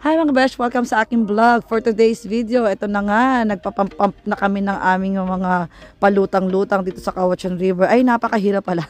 Hi mga besh, welcome sa aking vlog. For today's video, ito na nga, nagpapump na kami ng aming mga palutang-lutang dito sa Cauachan River. Ay, napakahirap pala.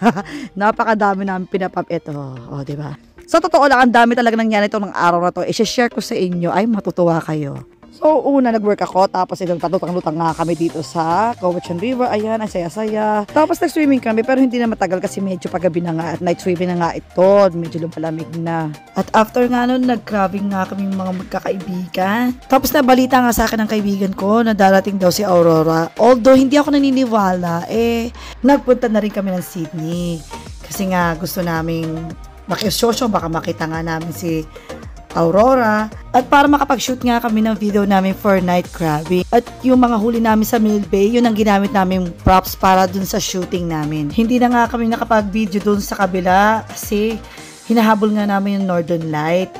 Napakadami namin pinapump ito. O, diba? Sa totoo lang, ang dami talaga nangyari ito ng araw na to. I-share ko sa inyo. Ay, matutuwa kayo. So, una nag-work ako, tapos ilang tatutang-lutang nga kami dito sa Cauachan River. Ayan, ang saya-saya. Tapos nag-swimming kami, pero hindi na matagal kasi medyo paggabi na nga at night swimming na nga ito. Medyo lumalamig na. At after nga nun, nag-crabbing nga kami mga magkakaibigan. Tapos nabalita nga sa akin ng kaibigan ko na darating daw si Aurora. Although, hindi ako naniniwala, nagpunta na rin kami ng Sydney. Kasi nga, gusto naming makisosyo, baka makita nga namin si Aurora, at para makapag-shoot nga kami ng video namin for night crabbing. At yung mga huli namin sa Mill Bay, yun ang ginamit namin props para dun sa shooting namin. Hindi na nga kami nakapag-video dun sa kabila kasi hinahabol nga namin yung Northern Light.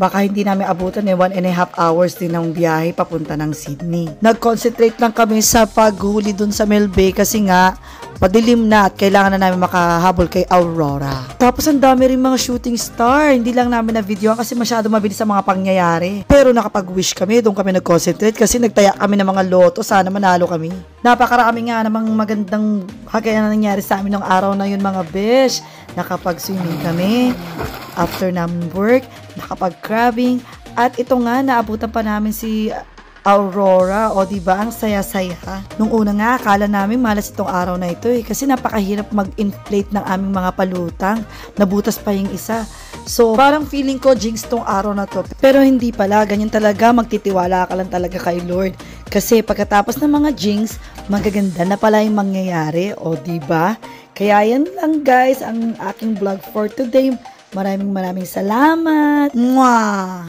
Baka hindi namin abutan 1.5 hours din ng biyahe papunta ng Sydney. Nag-concentrate lang kami sa paghuli dun sa Mill Bay kasi nga padilim na at kailangan na namin makahabol kay Aurora. Tapos ang dami rin mga shooting star. Hindi lang namin na video kasi masyado mabilis sa mga pangyayari. Pero nakapag-wish kami, doon kami nag-concentrate kasi nagtaya kami ng mga loto. Sana manalo kami. Napakarami nga namang magandang kaya na nangyari sa amin ng araw na yun mga besh. Nakapag-swimming kami after namin work, nakapag-crabbing, at ito nga naabutan pa namin si Aurora. O diba, ang saya-saya. Nung una nga, akala namin malas itong araw na ito kasi napakahirap mag-inflate ng aming mga palutang. Nabutas pa yung isa. So, parang feeling ko jinx tong araw na to. Pero hindi pala, ganyan talaga, magtitiwala ka lang talaga kay Lord. Kasi pagkatapos ng mga jinx, magaganda na pala yung mangyayari. O diba? Kaya yan lang guys, ang aking vlog for today. Maraming salamat. Mwah!